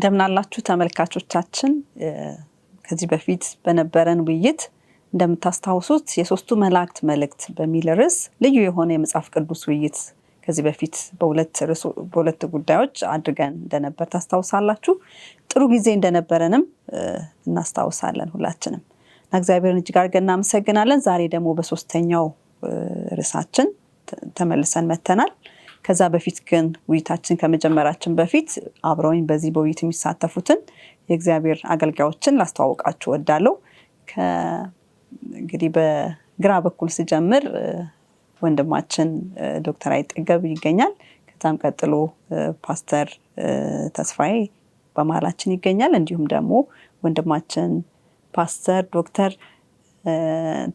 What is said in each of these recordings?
እንደምን አላችሁ ተመልካቾቻችን። ከዚህ በፊት በነበረን ውይይት እንደምታስታውሱት የሶስቱ መላእክት መልእክት በሚል ርዕስ ልዩ የሆነ የመጽሐፍ ቅዱስ ውይይት ከዚህ በፊት በሁለት ጉዳዮች አድርገን እንደነበር ታስታውሳላችሁ። ጥሩ ጊዜ እንደነበረንም እናስታውሳለን ሁላችንም። እግዚአብሔርን እጅግ አድርገን እናመሰግናለን። ዛሬ ደግሞ በሶስተኛው ርዕሳችን ተመልሰን መተናል። ከዛ በፊት ግን ውይይታችን ከመጀመራችን በፊት አብረውኝ በዚህ በውይይት የሚሳተፉትን የእግዚአብሔር አገልጋዮችን ላስተዋውቃችሁ እወዳለሁ። እንግዲህ በግራ በኩል ሲጀምር ወንድማችን ዶክተር አይጠገብ ይገኛል። ከዛም ቀጥሎ ፓስተር ተስፋዬ በመሃላችን ይገኛል። እንዲሁም ደግሞ ወንድማችን ፓስተር ዶክተር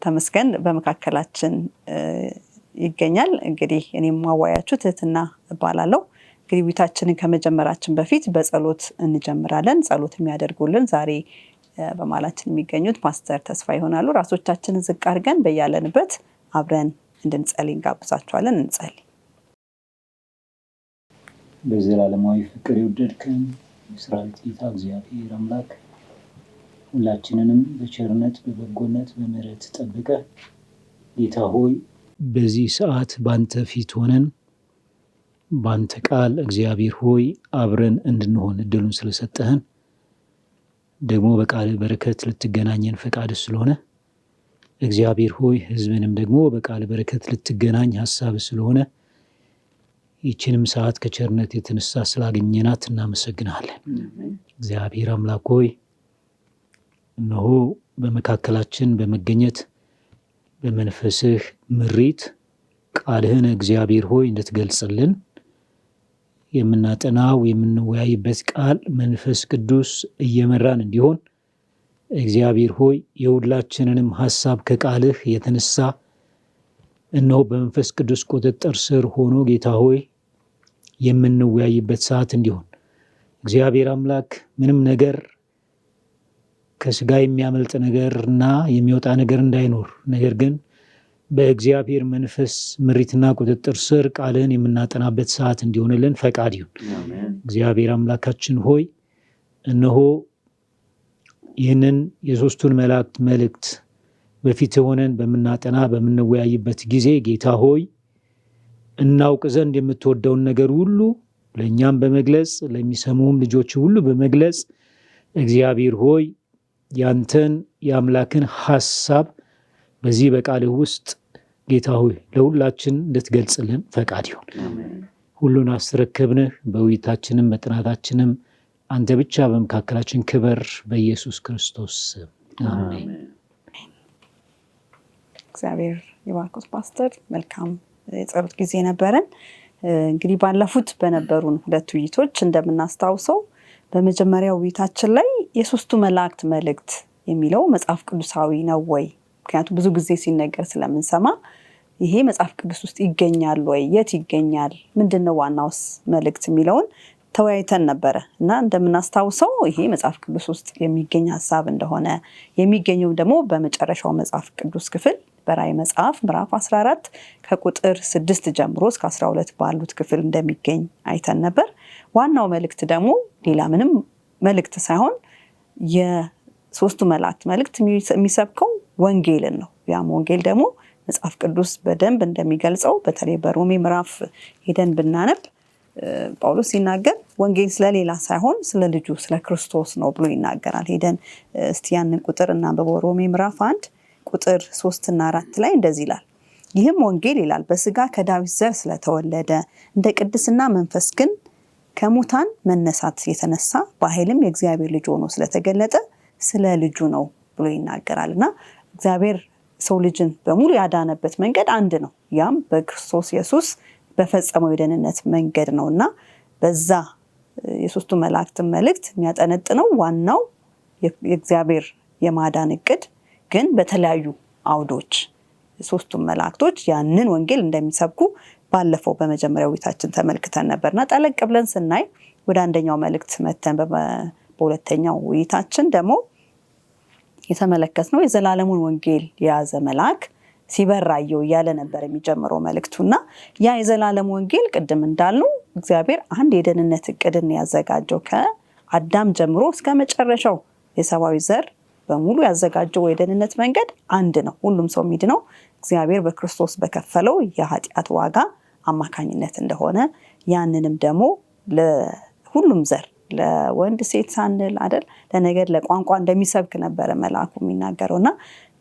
ተመስገን በመካከላችን ይገኛል። እንግዲህ እኔም ማዋያችሁ ትህትና እባላለሁ። እንግዲህ ውይይታችንን ከመጀመራችን በፊት በጸሎት እንጀምራለን። ጸሎት የሚያደርጉልን ዛሬ በመሃላችን የሚገኙት ፓስተር ተስፋ ይሆናሉ። ራሶቻችንን ዝቅ አድርገን በያለንበት አብረን እንድንጸልይ እንጋብዛችኋለን። እንጸልይ። በዘላለማዊ ፍቅር የወደድከን የእስራኤል ጌታ እግዚአብሔር አምላክ ሁላችንንም በቸርነት በበጎነት በምሕረት ጠብቀህ ጌታ ሆይ በዚህ ሰዓት ባንተ ፊት ሆነን ባንተ ቃል እግዚአብሔር ሆይ አብረን እንድንሆን እድሉን ስለሰጠህን ደግሞ በቃል በረከት ልትገናኘን ፈቃድ ስለሆነ እግዚአብሔር ሆይ ሕዝብንም ደግሞ በቃል በረከት ልትገናኝ ሐሳብ ስለሆነ ይህችንም ሰዓት ከቸርነት የተነሳ ስላገኘናት እናመሰግናለን። እግዚአብሔር አምላክ ሆይ እነሆ በመካከላችን በመገኘት በመንፈስህ ምሪት ቃልህን እግዚአብሔር ሆይ እንድትገልጽልን የምናጠናው የምንወያይበት ቃል መንፈስ ቅዱስ እየመራን እንዲሆን እግዚአብሔር ሆይ የሁላችንንም ሐሳብ ከቃልህ የተነሳ እነሆ በመንፈስ ቅዱስ ቁጥጥር ስር ሆኖ ጌታ ሆይ የምንወያይበት ሰዓት እንዲሆን እግዚአብሔር አምላክ ምንም ነገር ከስጋ የሚያመልጥ ነገርና የሚወጣ ነገር እንዳይኖር ነገር ግን በእግዚአብሔር መንፈስ ምሪትና ቁጥጥር ስር ቃልህን የምናጠናበት ሰዓት እንዲሆንልን ፈቃድ ይሁን። እግዚአብሔር አምላካችን ሆይ እነሆ ይህንን የሶስቱን መላእክት መልእክት በፊት ሆነን በምናጠና በምንወያይበት ጊዜ ጌታ ሆይ እናውቅ ዘንድ የምትወደውን ነገር ሁሉ ለእኛም በመግለጽ ለሚሰሙም ልጆች ሁሉ በመግለጽ እግዚአብሔር ሆይ ያንተን የአምላክን ሐሳብ በዚህ በቃልህ ውስጥ ጌታ ሆይ ለሁላችን እንድትገልጽልን ፈቃድ ይሁን። ሁሉን አስረከብንህ። በውይይታችንም በጥናታችንም አንተ ብቻ በመካከላችን ክበር፣ በኢየሱስ ክርስቶስ አሜን። እግዚአብሔር ይባርክህ ፓስተር። መልካም የጸሎት ጊዜ ነበረን። እንግዲህ ባለፉት በነበሩን ሁለት ውይይቶች እንደምናስታውሰው በመጀመሪያው ውይይታችን ላይ የሶስቱ መላእክት መልእክት የሚለው መጽሐፍ ቅዱሳዊ ነው ወይ? ምክንያቱም ብዙ ጊዜ ሲነገር ስለምንሰማ ይሄ መጽሐፍ ቅዱስ ውስጥ ይገኛል ወይ? የት ይገኛል? ምንድነው ዋናውስ መልእክት የሚለውን ተወያይተን ነበረ እና እንደምናስታውሰው ይሄ መጽሐፍ ቅዱስ ውስጥ የሚገኝ ሐሳብ እንደሆነ የሚገኘው ደግሞ በመጨረሻው መጽሐፍ ቅዱስ ክፍል በራዕይ መጽሐፍ ምዕራፍ 14 ከቁጥር 6 ጀምሮ እስከ 12 ባሉት ክፍል እንደሚገኝ አይተን ነበር። ዋናው መልእክት ደግሞ ሌላ ምንም መልእክት ሳይሆን የሶስቱ መላእክት መልእክት የሚሰብከው ወንጌልን ነው። ያም ወንጌል ደግሞ መጽሐፍ ቅዱስ በደንብ እንደሚገልጸው በተለይ በሮሜ ምዕራፍ ሄደን ብናነብ ጳውሎስ ሲናገር ወንጌል ስለሌላ ሳይሆን ስለ ልጁ ስለ ክርስቶስ ነው ብሎ ይናገራል። ሄደን እስቲ ያንን ቁጥር እናንብበው። ሮሜ ምዕራፍ 1 ቁጥር 3 እና 4 ላይ እንደዚህ ይላል። ይህም ወንጌል ይላል በስጋ ከዳዊት ዘር ስለተወለደ እንደ ቅድስና መንፈስ ግን ከሙታን መነሳት የተነሳ በኃይልም የእግዚአብሔር ልጅ ሆኖ ስለተገለጠ ስለ ልጁ ነው ብሎ ይናገራልና እግዚአብሔር ሰው ልጅን በሙሉ ያዳነበት መንገድ አንድ ነው። ያም በክርስቶስ ኢየሱስ በፈጸመው የደህንነት መንገድ ነውና በዛ የሶስቱ መላእክት መልእክት የሚያጠነጥነው ዋናው የእግዚአብሔር የማዳን እቅድ ግን በተለያዩ አውዶች ሶስቱ መላእክቶች ያንን ወንጌል እንደሚሰብኩ ባለፈው በመጀመሪያው ውይይታችን ተመልክተን ነበርና ጠለቅ ብለን ስናይ ወደ አንደኛው መልእክት መተን በሁለተኛው ውይይታችን ደግሞ የተመለከትነው የዘላለሙን ወንጌል የያዘ መልአክ ሲበራየው እያለ ነበር የሚጀምረው መልእክቱና ያ የዘላለም ወንጌል ቅድም እንዳልነው እግዚአብሔር አንድ የደህንነት እቅድን ያዘጋጀው አዳም ጀምሮ እስከ መጨረሻው የሰብአዊ ዘር በሙሉ ያዘጋጀው የደህንነት መንገድ አንድ ነው። ሁሉም ሰው የሚድነው እግዚአብሔር በክርስቶስ በከፈለው የኃጢአት ዋጋ አማካኝነት እንደሆነ ያንንም ደግሞ ለሁሉም ዘር ለወንድ ሴት ሳንል አይደል ለነገድ ለቋንቋ እንደሚሰብክ ነበረ መልአኩ የሚናገረውና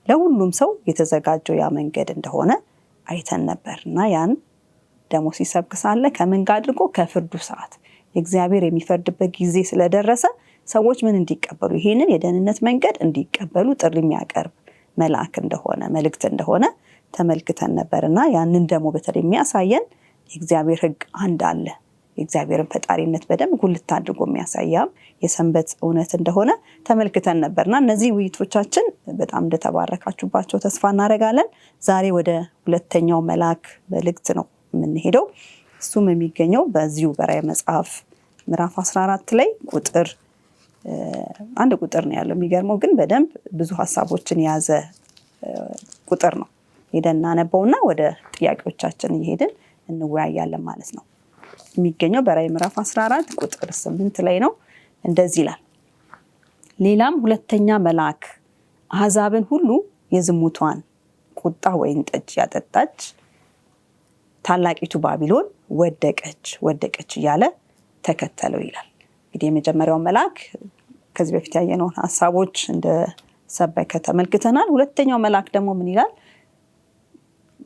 ለሁሉም ሰው የተዘጋጀው ያ መንገድ እንደሆነ አይተን ነበርና ያን ደግሞ ሲሰብክ ሳለ ከምን ጋር አድርጎ ከፍርዱ ሰዓት እግዚአብሔር የሚፈርድበት ጊዜ ስለደረሰ ሰዎች ምን እንዲቀበሉ ይሄንን የደህንነት መንገድ እንዲቀበሉ ጥሪ የሚያቀርብ መልአክ እንደሆነ መልእክት እንደሆነ ተመልክተን ነበርና ያንን ደግሞ በተለይ የሚያሳየን የእግዚአብሔር ሕግ አንድ አለ የእግዚአብሔርን ፈጣሪነት በደንብ ጉልት አድርጎ የሚያሳያም የሰንበት እውነት እንደሆነ ተመልክተን ነበርና እነዚህ ውይይቶቻችን በጣም እንደተባረካችሁባቸው ተስፋ እናደርጋለን። ዛሬ ወደ ሁለተኛው መልአክ መልእክት ነው የምንሄደው። እሱም የሚገኘው በዚሁ በራዕይ መጽሐፍ ምዕራፍ 14 ላይ አንድ ቁጥር ነው ያለው። የሚገርመው ግን በደንብ ብዙ ሀሳቦችን የያዘ ቁጥር ነው። ሄደን እናነበውና ወደ ጥያቄዎቻችን እየሄድን እንወያያለን ማለት ነው። የሚገኘው በራዕይ ምዕራፍ 14 ቁጥር 8 ላይ ነው። እንደዚህ ይላል። ሌላም ሁለተኛ መልአክ አሕዛብን ሁሉ የዝሙቷን ቁጣ ወይን ጠጅ ያጠጣች ታላቂቱ ባቢሎን ወደቀች እያለ ተከተለው ይላል። እንግዲህ የመጀመሪያው መልአክ ከዚህ በፊት ያየነውን ሐሳቦች እንደሰበከ ተመልክተናል። ሁለተኛው መልአክ ደግሞ ምን ይላል?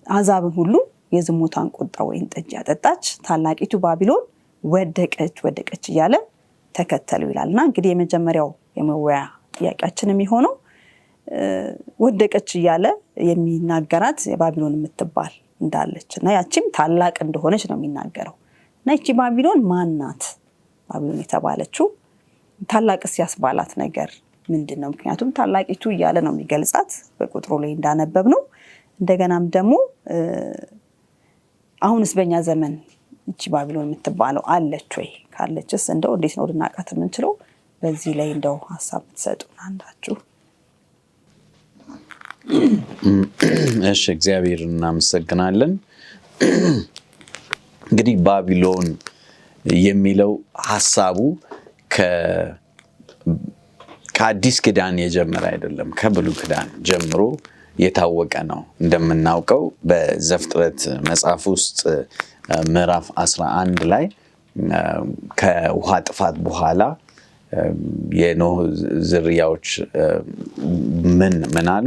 አሕዛብን ሁሉ የዝሙቷን ቁጣ ወይን ጠጅ ያጠጣች ታላቂቱ ባቢሎን ወደቀች እያለ ተከተለው ይላልና እንግዲህ የመጀመሪያው የመወያያ ጥያቄያችን የሚሆነው ወደቀች እያለ የሚናገራት የባቢሎን የምትባል እንዳለች እና ያቺም ታላቅ እንደሆነች ነው የሚናገረው። እና ይቺ ባቢሎን ማናት? ባቢሎን የተባለችው ታላቅስ ያስባላት ነገር ምንድነው? ምክንያቱም ታላቂቱ እያለ ነው የሚገልጻት በቁጥሩ ላይ እንዳነበብ ነው። እንደገናም ደግሞ አሁንስ በእኛ ዘመን ይቺ ባቢሎን የምትባለው አለች ወይ? ካለችስ እንደው እንዴት ነው ልናውቃት የምንችለው? በዚህ ላይ እንደው ሐሳብ ብትሰጡን አንዳችሁ። እሺ፣ እግዚአብሔር እናመሰግናለን። እንግዲህ ባቢሎን የሚለው ሐሳቡ ከአዲስ ኪዳን የጀመረ አይደለም፣ ከብሉይ ኪዳን ጀምሮ የታወቀ ነው። እንደምናውቀው በዘፍጥረት መጽሐፍ ውስጥ ምዕራፍ 11 ላይ ከውሃ ጥፋት በኋላ የኖህ ዝርያዎች ምን አሉ?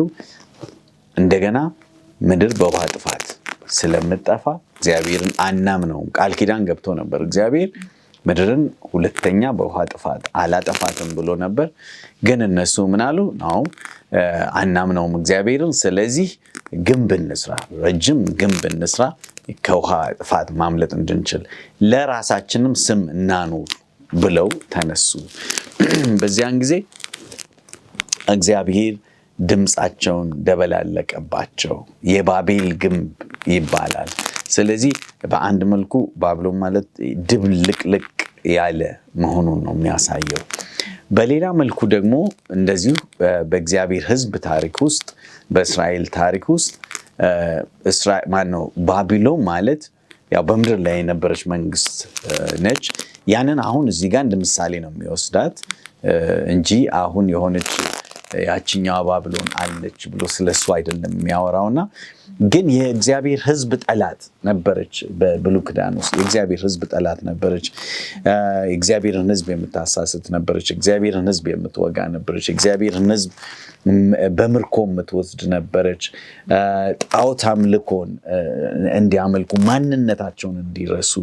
እንደገና ምድር በውሃ ጥፋት ስለምጠፋ እግዚአብሔርን አናምነውም። ቃል ኪዳን ገብቶ ነበር እግዚአብሔር ምድርን ሁለተኛ በውሃ ጥፋት አላጠፋትም ብሎ ነበር። ግን እነሱ ምን አሉ? ነው አናምነውም እግዚአብሔርን፣ ስለዚህ ግንብ እንስራ፣ ረጅም ግንብ እንስራ ከውሃ ጥፋት ማምለጥ እንድንችል፣ ለራሳችንም ስም እናኑር ብለው ተነሱ። በዚያን ጊዜ እግዚአብሔር ድምፃቸውን ደበላለቀባቸው። የባቤል ግንብ ይባላል። ስለዚህ በአንድ መልኩ ባቢሎን ማለት ድብልቅልቅ ያለ መሆኑን ነው የሚያሳየው። በሌላ መልኩ ደግሞ እንደዚሁ በእግዚአብሔር ሕዝብ ታሪክ ውስጥ በእስራኤል ታሪክ ውስጥ ባቢሎን ማለት ያው በምድር ላይ የነበረች መንግስት ነች። ያንን አሁን እዚህ ጋር እንደ ምሳሌ ነው የሚወስዳት እንጂ አሁን የሆነች ያቺኛዋ ባቢሎን አለች ብሎ ስለሱ አይደለም የሚያወራውና ግን የእግዚአብሔር ሕዝብ ጠላት ነበረች። በብሉይ ኪዳን ውስጥ የእግዚአብሔር ሕዝብ ጠላት ነበረች። የእግዚአብሔርን ሕዝብ የምታሳስት ነበረች። እግዚአብሔርን ሕዝብ የምትወጋ ነበረች። እግዚአብሔርን ሕዝብ በምርኮ የምትወስድ ነበረች። ጣዖት አምልኮን እንዲያመልኩ፣ ማንነታቸውን እንዲረሱ፣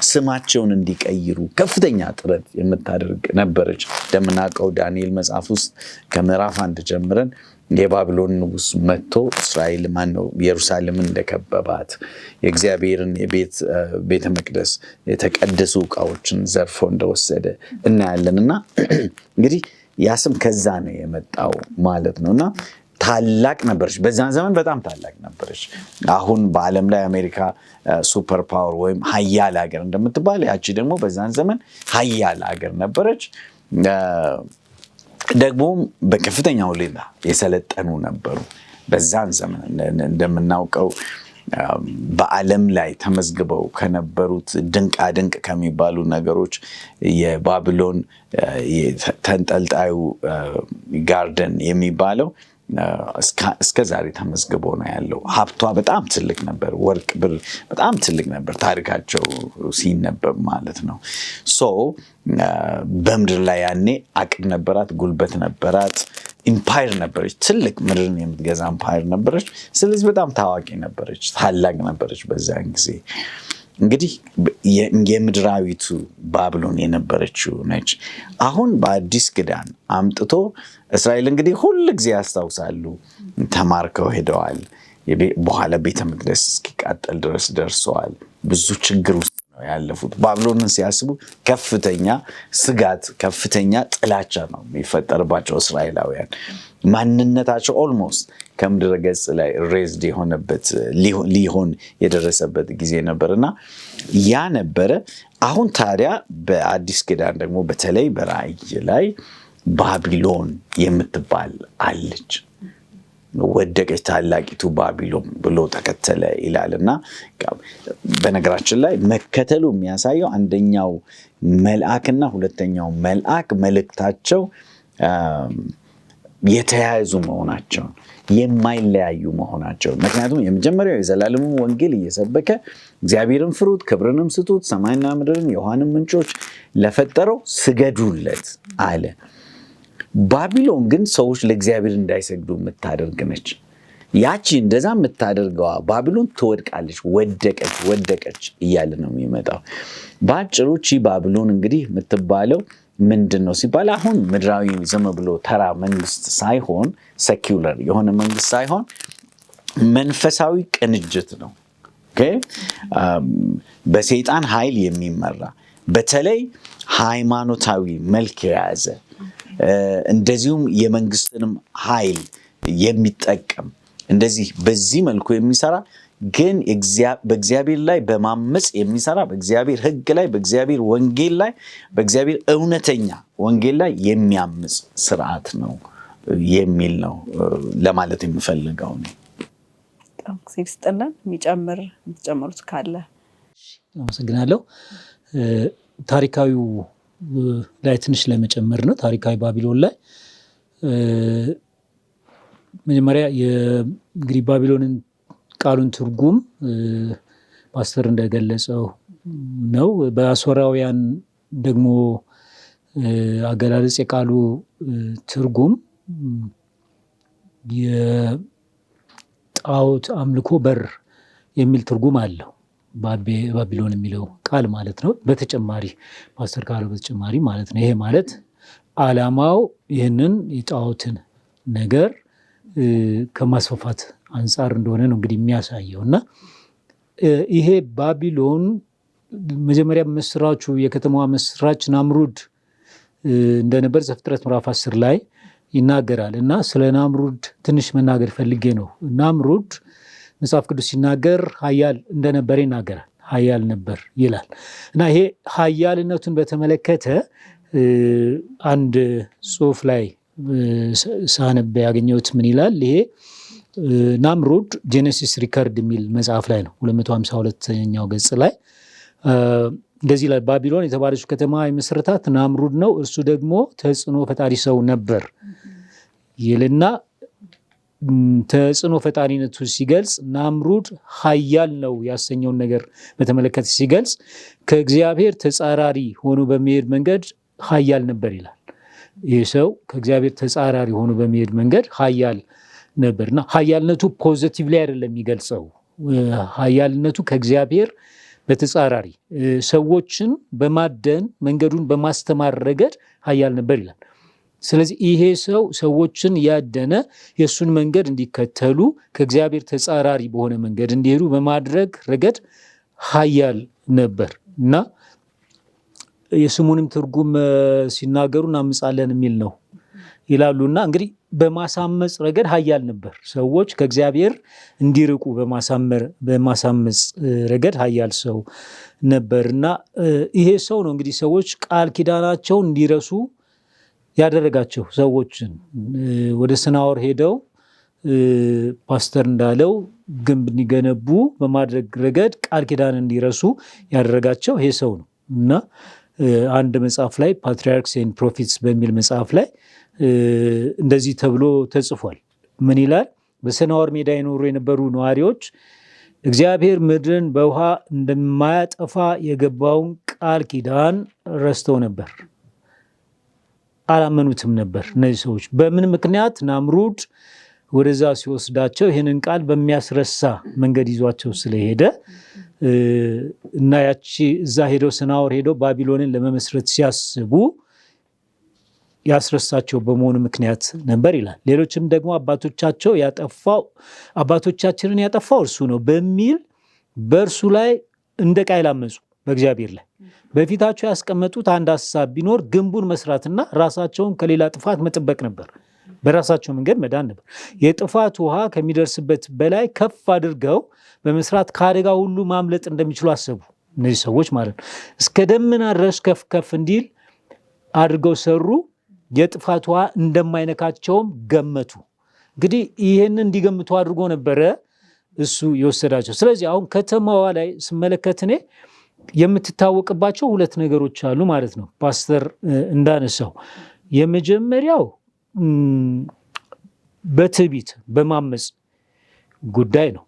ስማቸውን እንዲቀይሩ ከፍተኛ ጥረት የምታደርግ ነበረች። እንደምናውቀው ዳንኤል መጽሐፍ ውስጥ ከምዕራፍ 1 ጀምረን የባቢሎን ንጉስ መጥቶ እስራኤል ኢየሩሳሌምን እንደከበባት፣ የእግዚአብሔርን ቤተ መቅደስ የተቀደሱ ዕቃዎችን ዘርፎ እንደወሰደ እናያለንና እንግዲህ ያ ስም ከዛ ነው የመጣው ማለት ነውና ታላቅ ነበረች። በዛን ዘመን በጣም ታላቅ ነበረች። አሁን በዓለም ላይ አሜሪካ ሱፐር ፓወር ወይም ሀያል ሀገር እንደምትባል ያቺ ደግሞ በዛን ዘመን ሀያል ሀገር ነበረች። ደግሞ በከፍተኛ ሁኔታ የሰለጠኑ ነበሩ። በዛን ዘመን እንደምናውቀው በዓለም ላይ ተመዝግበው ከነበሩት ድንቃ ድንቅ ከሚባሉ ነገሮች የባቢሎን ተንጠልጣዩ ጋርደን የሚባለው እስከ ዛሬ ተመዝግቦ ነው ያለው። ሀብቷ በጣም ትልቅ ነበር። ወርቅ፣ ብር በጣም ትልቅ ነበር። ታሪካቸው ሲነበብ ማለት ነው። በምድር ላይ ያኔ አቅም ነበራት፣ ጉልበት ነበራት፣ ኢምፓየር ነበረች። ትልቅ ምድርን የምትገዛ ኢምፓየር ነበረች። ስለዚህ በጣም ታዋቂ ነበረች፣ ታላቅ ነበረች በዛን ጊዜ። እንግዲህ የምድራዊቱ ባቢሎን የነበረችው ነች። አሁን በአዲስ ኪዳን አምጥቶ እስራኤል እንግዲህ ሁል ጊዜ ያስታውሳሉ፣ ተማርከው ሄደዋል። በኋላ ቤተ መቅደስ እስኪቃጠል ድረስ ደርሰዋል። ብዙ ችግር ውስጥ ነው ያለፉት። ባቢሎንን ሲያስቡ ከፍተኛ ስጋት፣ ከፍተኛ ጥላቻ ነው የሚፈጠርባቸው እስራኤላውያን። ማንነታቸው ኦልሞስት ከምድረ ገጽ ላይ ሬዝድ የሆነበት ሊሆን የደረሰበት ጊዜ ነበርና ያ ነበረ። አሁን ታዲያ በአዲስ ኪዳን ደግሞ በተለይ በራእይ ላይ ባቢሎን የምትባል አለች። ወደቀች ታላቂቱ ባቢሎን ብሎ ተከተለ ይላልና በነገራችን ላይ መከተሉ የሚያሳየው አንደኛው መልአክና ሁለተኛው መልአክ መልእክታቸው የተያያዙ መሆናቸውን፣ የማይለያዩ መሆናቸው። ምክንያቱም የመጀመሪያው የዘላለሙ ወንጌል እየሰበከ እግዚአብሔርን ፍሩት፣ ክብርንም ስጡት፣ ሰማይና ምድርን የውሃንም ምንጮች ለፈጠረው ስገዱለት አለ። ባቢሎን ግን ሰዎች ለእግዚአብሔር እንዳይሰግዱ የምታደርግ ነች። ያቺ እንደዛ የምታደርገዋ ባቢሎን ትወድቃለች። ወደቀች እያለ ነው የሚመጣው። በአጭሩ ቺ ባቢሎን እንግዲህ የምትባለው ምንድን ነው ሲባል አሁን ምድራዊ ዝም ብሎ ተራ መንግስት ሳይሆን ሴኩላር የሆነ መንግስት ሳይሆን መንፈሳዊ ቅንጅት ነው። በሰይጣን ኃይል የሚመራ በተለይ ሃይማኖታዊ መልክ የያዘ እንደዚሁም የመንግስትንም ኃይል የሚጠቀም እንደዚህ በዚህ መልኩ የሚሰራ ግን በእግዚአብሔር ላይ በማመጽ የሚሰራ በእግዚአብሔር ሕግ ላይ በእግዚአብሔር ወንጌል ላይ በእግዚአብሔር እውነተኛ ወንጌል ላይ የሚያምጽ ስርዓት ነው የሚል ነው ለማለት የሚፈልገው ነው። ሲስተላን የሚጨምሩት ካለ አመሰግናለሁ። ታሪካዊው ላይ ትንሽ ለመጨመር ነው። ታሪካዊ ባቢሎን ላይ መጀመሪያ እንግዲህ ባቢሎንን ቃሉን ትርጉም ፓስተር እንደገለጸው ነው። በአሦራውያን ደግሞ አገላለጽ የቃሉ ትርጉም የጣዖት አምልኮ በር የሚል ትርጉም አለው። ባቢሎን የሚለው ቃል ማለት ነው። በተጨማሪ ፓስተር ካለው በተጨማሪ ማለት ነው። ይሄ ማለት ዓላማው ይህንን የጣዖትን ነገር ከማስፋፋት አንጻር እንደሆነ ነው እንግዲህ የሚያሳየው። እና ይሄ ባቢሎን መጀመሪያ መስራቹ የከተማዋ መስራች ናምሩድ እንደነበር ዘፍጥረት ምዕራፍ 10 ላይ ይናገራል። እና ስለ ናምሩድ ትንሽ መናገር ፈልጌ ነው። ናምሩድ መጽሐፍ ቅዱስ ሲናገር ኃያል እንደነበረ ይናገራል። ኃያል ነበር ይላል። እና ይሄ ኃያልነቱን በተመለከተ አንድ ጽሑፍ ላይ ሳነብ ያገኘሁት ምን ይላል? ይሄ ናምሩድ ጄኔሲስ ሪከርድ የሚል መጽሐፍ ላይ ነው 252ኛው ገጽ ላይ እንደዚህ ላይ ባቢሎን የተባለችው ከተማ የመሰረታት ናምሩድ ነው፣ እርሱ ደግሞ ተጽዕኖ ፈጣሪ ሰው ነበር ይልና ተጽዕኖ ፈጣሪነቱ ሲገልጽ ናምሩድ ኃያል ነው ያሰኘውን ነገር በተመለከተ ሲገልጽ ከእግዚአብሔር ተጻራሪ ሆኖ በሚሄድ መንገድ ኃያል ነበር ይላል። ይህ ሰው ከእግዚአብሔር ተጻራሪ ሆኖ በሚሄድ መንገድ ኃያል ነበርና ኃያልነቱ ፖዚቲቭ ላይ አይደለም የሚገልጸው። ኃያልነቱ ከእግዚአብሔር በተጻራሪ ሰዎችን በማደን መንገዱን በማስተማር ረገድ ኃያል ነበር ይላል። ስለዚህ ይሄ ሰው ሰዎችን ያደነ የእሱን መንገድ እንዲከተሉ ከእግዚአብሔር ተጻራሪ በሆነ መንገድ እንዲሄዱ በማድረግ ረገድ ኃያል ነበር እና የስሙንም ትርጉም ሲናገሩ እናምጻለን የሚል ነው ይላሉና እንግዲህ በማሳመጽ ረገድ ኃያል ነበር። ሰዎች ከእግዚአብሔር እንዲርቁ በማሳመጽ ረገድ ኃያል ሰው ነበርና ይሄ ሰው ነው እንግዲህ ሰዎች ቃል ኪዳናቸውን እንዲረሱ ያደረጋቸው። ሰዎችን ወደ ሰናዖር ሄደው ፓስተር እንዳለው ግንብ እንዲገነቡ በማድረግ ረገድ ቃል ኪዳን እንዲረሱ ያደረጋቸው ይሄ ሰው ነው እና አንድ መጽሐፍ ላይ ፓትሪያርክስ ኤንድ ፕሮፊትስ በሚል መጽሐፍ ላይ እንደዚህ ተብሎ ተጽፏል። ምን ይላል? በሰናዖር ሜዳ ይኖሩ የነበሩ ነዋሪዎች እግዚአብሔር ምድርን በውሃ እንደማያጠፋ የገባውን ቃል ኪዳን ረስተው ነበር፣ አላመኑትም ነበር። እነዚህ ሰዎች በምን ምክንያት? ናምሩድ ወደዛ ሲወስዳቸው ይህንን ቃል በሚያስረሳ መንገድ ይዟቸው ስለሄደ እና ያቺ እዛ ሄደው ሰናዖር ሄደው ባቢሎንን ለመመስረት ሲያስቡ ያስረሳቸው በመሆኑ ምክንያት ነበር ይላል። ሌሎችም ደግሞ አባቶቻችንን ያጠፋው እርሱ ነው በሚል በእርሱ ላይ እንደ ቃየል አመፁ። በእግዚአብሔር ላይ በፊታቸው ያስቀመጡት አንድ ሀሳብ ቢኖር ግንቡን መስራትና ራሳቸውን ከሌላ ጥፋት መጠበቅ ነበር። በራሳቸው መንገድ መዳን ነበር። የጥፋት ውሃ ከሚደርስበት በላይ ከፍ አድርገው በመስራት ከአደጋ ሁሉ ማምለጥ እንደሚችሉ አሰቡ። እነዚህ ሰዎች ማለት ነው። እስከ ደመና ድረስ ከፍ ከፍ እንዲል አድርገው ሰሩ። የጥፋት ውሃ እንደማይነካቸውም ገመቱ። እንግዲህ ይህንን እንዲገምቱ አድርጎ ነበረ እሱ የወሰዳቸው። ስለዚህ አሁን ከተማዋ ላይ ስመለከት እኔ የምትታወቅባቸው ሁለት ነገሮች አሉ ማለት ነው። ፓስተር እንዳነሳው የመጀመሪያው በትዕቢት በማመፅ ጉዳይ ነው።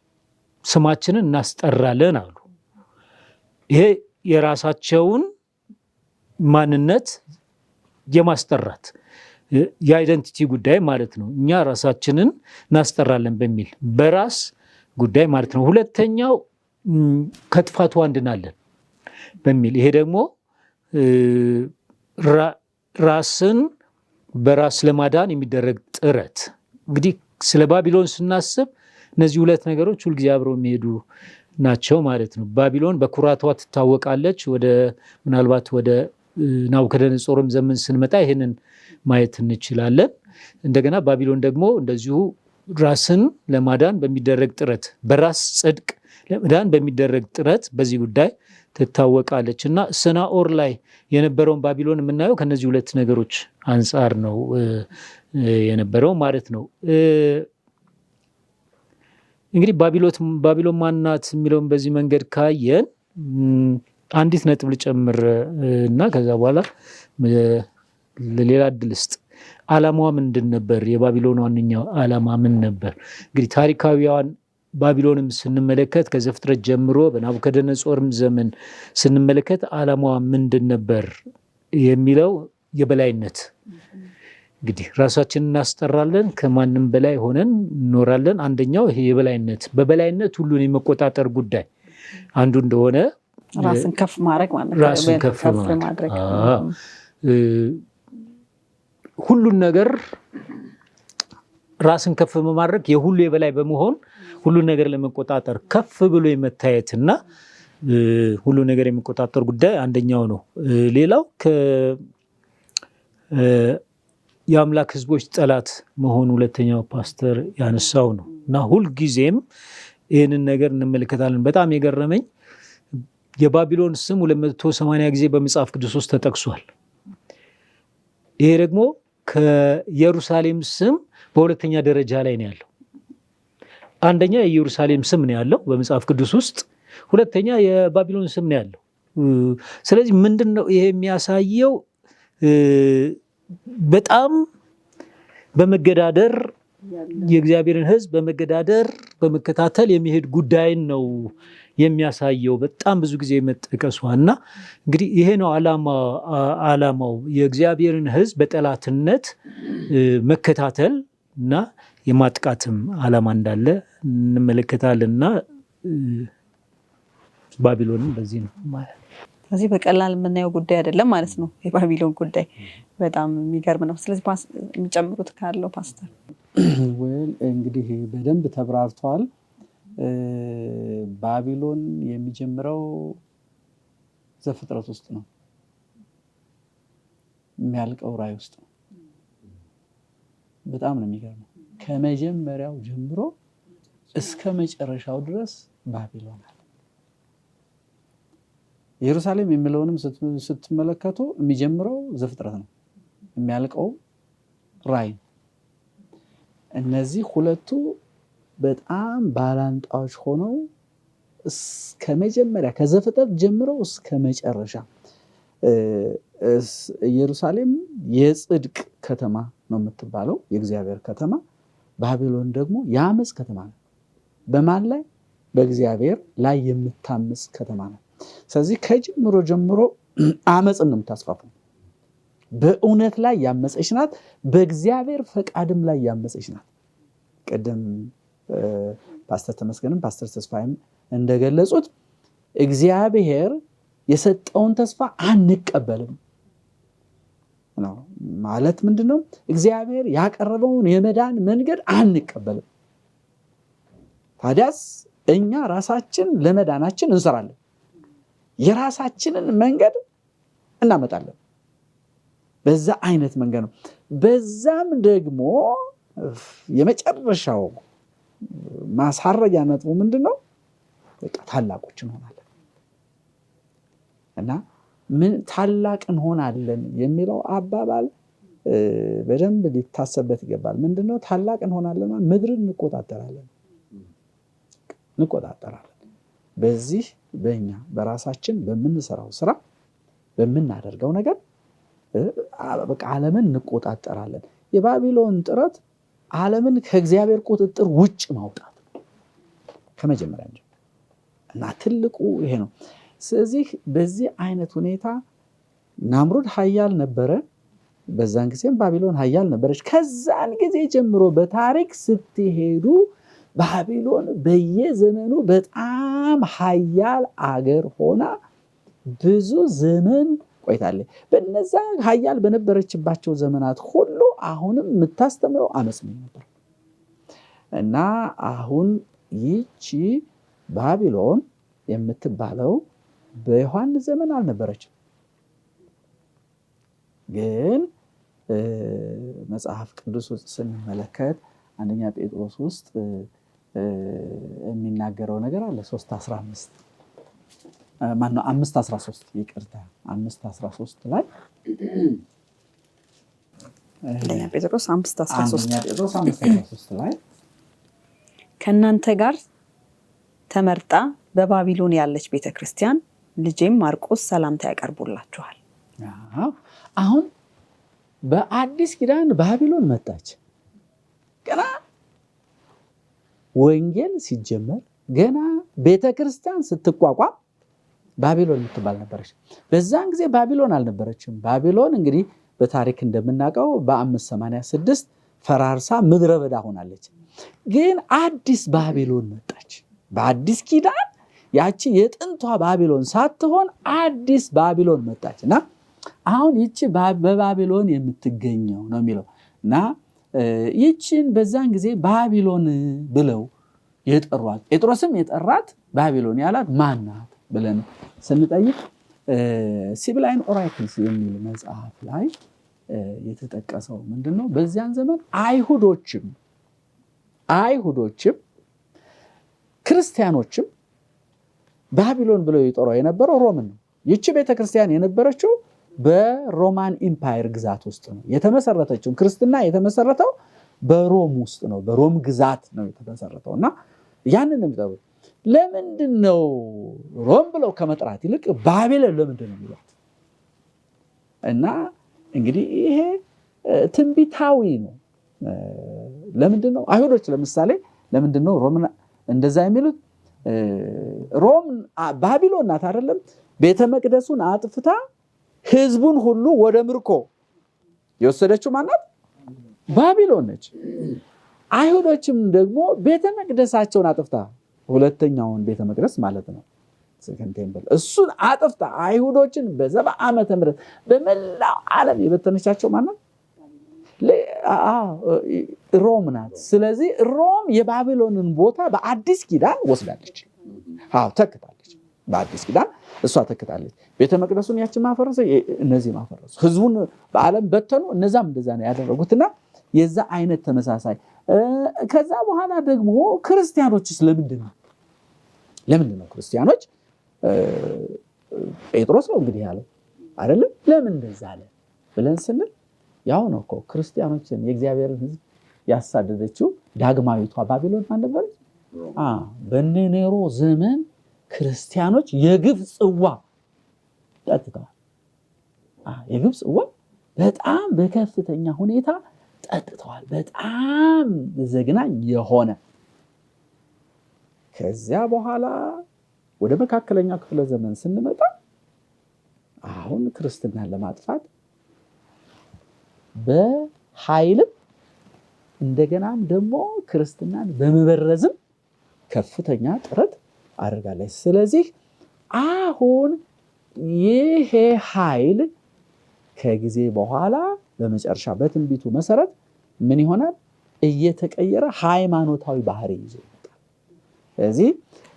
ስማችንን እናስጠራለን አሉ። ይሄ የራሳቸውን ማንነት የማስጠራት የአይደንቲቲ ጉዳይ ማለት ነው። እኛ ራሳችንን እናስጠራለን በሚል በራስ ጉዳይ ማለት ነው። ሁለተኛው ከጥፋቱ እንድናለን በሚል ይሄ ደግሞ ራስን በራስ ለማዳን የሚደረግ ጥረት። እንግዲህ ስለ ባቢሎን ስናስብ እነዚህ ሁለት ነገሮች ሁልጊዜ አብረው የሚሄዱ ናቸው ማለት ነው። ባቢሎን በኩራቷ ትታወቃለች። ምናልባት ወደ ናቡከደነጾርም ዘመን ስንመጣ ይህንን ማየት እንችላለን። እንደገና ባቢሎን ደግሞ እንደዚሁ ራስን ለማዳን በሚደረግ ጥረት፣ በራስ ጽድቅ ለመዳን በሚደረግ ጥረት በዚህ ጉዳይ ትታወቃለች እና ሰናዖር ላይ የነበረውን ባቢሎን የምናየው ከነዚህ ሁለት ነገሮች አንጻር ነው የነበረው ማለት ነው። እንግዲህ ባቢሎን ማናት የሚለውን በዚህ መንገድ ካየን አንዲት ነጥብ ልጨምር እና ከዛ በኋላ ሌላ እድል ስጥ። ዓላማዋ ምንድን ነበር? የባቢሎን ዋነኛው ዓላማ ምን ነበር? እንግዲህ ታሪካዊዋን ባቢሎንም ስንመለከት ከዘፍጥረት ጀምሮ በናቡከደነጾርም ዘመን ስንመለከት ዓላማዋ ምንድን ነበር የሚለው የበላይነት። እንግዲህ ራሳችንን እናስጠራለን፣ ከማንም በላይ ሆነን እንኖራለን። አንደኛው ይሄ የበላይነት፣ በበላይነት ሁሉን የመቆጣጠር ጉዳይ አንዱ እንደሆነ ራስን ከፍ ማድረግ ማለት ነው። ራስን ከፍ ማድረግ ሁሉን ነገር ራስን ከፍ በማድረግ የሁሉ የበላይ በመሆን ሁሉን ነገር ለመቆጣጠር ከፍ ብሎ የመታየትና ሁሉ ነገር የመቆጣጠር ጉዳይ አንደኛው ነው። ሌላው የአምላክ ሕዝቦች ጠላት መሆኑ ሁለተኛው ፓስተር ያነሳው ነው እና ሁልጊዜም ይህንን ነገር እንመለከታለን። በጣም የገረመኝ የባቢሎን ስም 280 ጊዜ በመጽሐፍ ቅዱስ ውስጥ ተጠቅሷል። ይሄ ደግሞ ከኢየሩሳሌም ስም በሁለተኛ ደረጃ ላይ ነው ያለው። አንደኛ የኢየሩሳሌም ስም ነው ያለው በመጽሐፍ ቅዱስ ውስጥ፣ ሁለተኛ የባቢሎን ስም ነው ያለው። ስለዚህ ምንድን ነው ይሄ የሚያሳየው? በጣም በመገዳደር የእግዚአብሔርን ሕዝብ በመገዳደር በመከታተል የሚሄድ ጉዳይን ነው የሚያሳየው። በጣም ብዙ ጊዜ መጠቀሷ እና እንግዲህ ይሄ ነው ዓላማው የእግዚአብሔርን ሕዝብ በጠላትነት መከታተል እና የማጥቃትም ዓላማ እንዳለ እንመለከታለን እና ባቢሎንም በዚህ ነው ማለት ነው። ስለዚህ በቀላል የምናየው ጉዳይ አይደለም ማለት ነው የባቢሎን ጉዳይ። በጣም የሚገርም ነው። ስለዚህ የሚጨምሩት ካለው ፓስተር። እንግዲህ በደንብ ተብራርተዋል። ባቢሎን የሚጀምረው ዘፍጥረት ውስጥ ነው፣ የሚያልቀው ራዕይ ውስጥ ነው። በጣም ነው የሚገርመው። ከመጀመሪያው ጀምሮ እስከ መጨረሻው ድረስ ባቢሎን አለ። ኢየሩሳሌም የሚለውንም ስትመለከቱ የሚጀምረው ዘፍጥረት ነው፣ የሚያልቀው ራዕይ ነው እነዚህ ሁለቱ በጣም ባላንጣዎች ሆነው እስከ መጀመሪያ ከዘፍጥረት ጀምሮ እስከ መጨረሻ ኢየሩሳሌም የጽድቅ ከተማ ነው የምትባለው፣ የእግዚአብሔር ከተማ። ባቢሎን ደግሞ የአመፅ ከተማ ነው። በማን ላይ? በእግዚአብሔር ላይ የምታምፅ ከተማ ነው። ስለዚህ ከጅምሮ ጀምሮ አመፅን ነው የምታስፋፋው። በእውነት ላይ ያመፀች ናት፣ በእግዚአብሔር ፈቃድም ላይ ያመፀች ናት። ቅድም ፓስተር ተመስገንም ፓስተር ተስፋይም እንደገለጹት እግዚአብሔር የሰጠውን ተስፋ አንቀበልም ነው ማለት። ምንድነው? እግዚአብሔር ያቀረበውን የመዳን መንገድ አንቀበልም። ታዲያስ እኛ ራሳችን ለመዳናችን እንሰራለን፣ የራሳችንን መንገድ እናመጣለን። በዛ አይነት መንገድ ነው። በዛም ደግሞ የመጨረሻው ማሳረጊያ ነጥቡ ምንድነው? በቃ ታላቆች እንሆናለን። እና ምን ታላቅ እንሆናለን የሚለው አባባል በደንብ ሊታሰበት ይገባል። ምንድነው ታላቅ እንሆናለን? ምድርን እንቆጣጠራለን። በዚህ በእኛ በራሳችን በምንሰራው ስራ በምናደርገው ነገር በቃ ዓለምን እንቆጣጠራለን። የባቢሎን ጥረት ዓለምን ከእግዚአብሔር ቁጥጥር ውጭ ማውጣት ከመጀመሪያ ጀምሮ እና ትልቁ ይሄ ነው። ስለዚህ በዚህ አይነት ሁኔታ ናምሩድ ኃያል ነበረ፣ በዛን ጊዜም ባቢሎን ኃያል ነበረች። ከዛን ጊዜ ጀምሮ በታሪክ ስትሄዱ ባቢሎን በየዘመኑ በጣም ኃያል አገር ሆና ብዙ ዘመን ቆይታለች። በነዛ ኃያል በነበረችባቸው ዘመናት ሁሉ አሁንም የምታስተምረው አመፅ ነበር እና አሁን ይቺ ባቢሎን የምትባለው በዮሐንስ ዘመን አልነበረችም። ግን መጽሐፍ ቅዱስ ውስጥ ስንመለከት አንደኛ ጴጥሮስ ውስጥ የሚናገረው ነገር አለ። 3:15 ማነው 5:13 ይቅርታ 5:13 ላይ አንደኛ ጴጥሮስ 5:13 ላይ ከእናንተ ጋር ተመርጣ በባቢሎን ያለች ቤተክርስቲያን ልጄም ማርቆስ ሰላምታ ያቀርቡላችኋል። አሁን በአዲስ ኪዳን ባቢሎን መጣች። ገና ወንጌል ሲጀመር ገና ቤተክርስቲያን ስትቋቋም ባቢሎን የምትባል ነበረች። በዛን ጊዜ ባቢሎን አልነበረችም። ባቢሎን እንግዲህ በታሪክ እንደምናውቀው በ586 ፈራርሳ ምድረ በዳ ሆናለች። ግን አዲስ ባቢሎን መጣች። በአዲስ ኪዳን ያቺ የጥንቷ ባቢሎን ሳትሆን አዲስ ባቢሎን መጣች እና አሁን ይቺ በባቢሎን የምትገኘው ነው የሚለው እና ይቺን በዛን ጊዜ ባቢሎን ብለው የጠሯት ጴጥሮስም የጠራት ባቢሎን ያላት ማናት ብለን ስንጠይቅ ሲቪላይን ኦራክልስ የሚል መጽሐፍ ላይ የተጠቀሰው ምንድነው? በዚያን ዘመን አይሁዶችም ክርስቲያኖችም ባቢሎን ብለው ይጠሩ የነበረው ሮምን ነው። ይቺ ቤተክርስቲያን የነበረችው በሮማን ኢምፓየር ግዛት ውስጥ ነው የተመሰረተችው። ክርስትና የተመሰረተው በሮም ውስጥ ነው፣ በሮም ግዛት ነው የተመሰረተው እና ያንን ነው የሚጠሩት። ለምንድን ነው ሮም ብለው ከመጥራት ይልቅ ባቢሎን ለምንድን ነው የሚሉት? እና እንግዲህ ይሄ ትንቢታዊ ነው። ለምንድን ነው አይሁዶች ለምሳሌ ለምንድን ነው ሮም እንደዛ የሚሉት? ሮም ባቢሎን ናት አይደለም? ቤተ መቅደሱን አጥፍታ ህዝቡን ሁሉ ወደ ምርኮ የወሰደችው ማናት? ባቢሎን ነች። አይሁዶችም ደግሞ ቤተ መቅደሳቸውን አጥፍታ ሁለተኛውን ቤተ መቅደስ ማለት ነው እሱን አጥፍታ አይሁዶችን በ70 ዓመተ ምህረት በመላው ዓለም የበተነቻቸው ማናት? ሮም ናት። ስለዚህ ሮም የባቢሎንን ቦታ በአዲስ ኪዳን ወስዳለች። ተክታለች። በአዲስ ኪዳን እሷ ተክታለች። ቤተ መቅደሱን ያችን ማፈረሰ፣ እነዚህ ማፈረሱ፣ ህዝቡን በዓለም በተኑ። እነዛም እንደዛ ነው ያደረጉትና የዛ አይነት ተመሳሳይ። ከዛ በኋላ ደግሞ ክርስቲያኖችስ ለምንድን ነው ክርስቲያኖች? ጴጥሮስ ነው እንግዲህ ያለው አይደለም? ለምን እንደዛ አለ ብለን ስንል ያው ነው እኮ ክርስቲያኖችን የእግዚአብሔርን ህዝብ ያሳደደችው ዳግማዊቷ ባቢሎን ማን ነበረች? በኔሮ ዘመን ክርስቲያኖች የግፍ ጽዋ ጠጥተዋል። የግፍ ጽዋ በጣም በከፍተኛ ሁኔታ ጠጥተዋል። በጣም ዘግናኝ የሆነ ከዚያ በኋላ ወደ መካከለኛው ክፍለ ዘመን ስንመጣ አሁን ክርስትናን ለማጥፋት በኃይልም እንደገናም ደግሞ ክርስትናን በመበረዝም ከፍተኛ ጥረት አድርጋለች። ስለዚህ አሁን ይሄ ኃይል ከጊዜ በኋላ በመጨረሻ በትንቢቱ መሰረት ምን ይሆናል? እየተቀየረ ሃይማኖታዊ ባህሪ ይዞ ይመጣል። ስለዚህ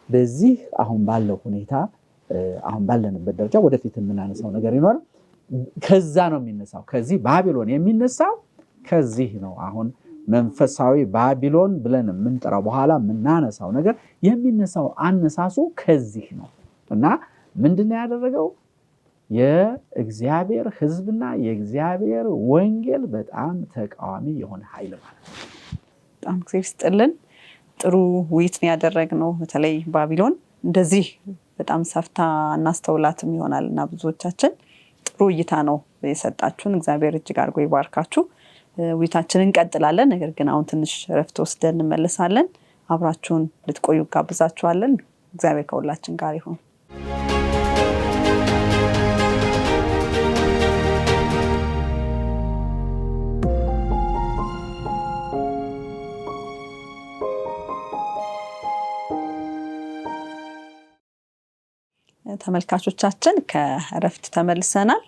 በዚህ አሁን ባለው ሁኔታ አሁን ባለንበት ደረጃ ወደፊት የምናነሳው ነገር ይኖራል። ከዛ ነው የሚነሳው። ከዚህ ባቢሎን የሚነሳው ከዚህ ነው። አሁን መንፈሳዊ ባቢሎን ብለን የምንጠራው በኋላ የምናነሳው ነገር የሚነሳው አነሳሱ ከዚህ ነው እና ምንድነው ያደረገው? የእግዚአብሔር ሕዝብና የእግዚአብሔር ወንጌል በጣም ተቃዋሚ የሆነ ኃይል ማለት ነው። በጣም እግዚአብሔር ይስጥልን። ጥሩ ውይይት ነው ያደረግነው። በተለይ ባቢሎን እንደዚህ በጣም ሰፍታ እናስተውላትም ይሆናል እና ብዙዎቻችን ጥሩ እይታ ነው የሰጣችሁን። እግዚአብሔር እጅግ አድርጎ ይባርካችሁ። ውይይታችንን እንቀጥላለን። ነገር ግን አሁን ትንሽ ረፍት ወስደን እንመለሳለን። አብራችሁን ልትቆዩ ጋብዛችኋለን። እግዚአብሔር ከሁላችን ጋር ይሁን። ተመልካቾቻችን ከረፍት ተመልሰናል።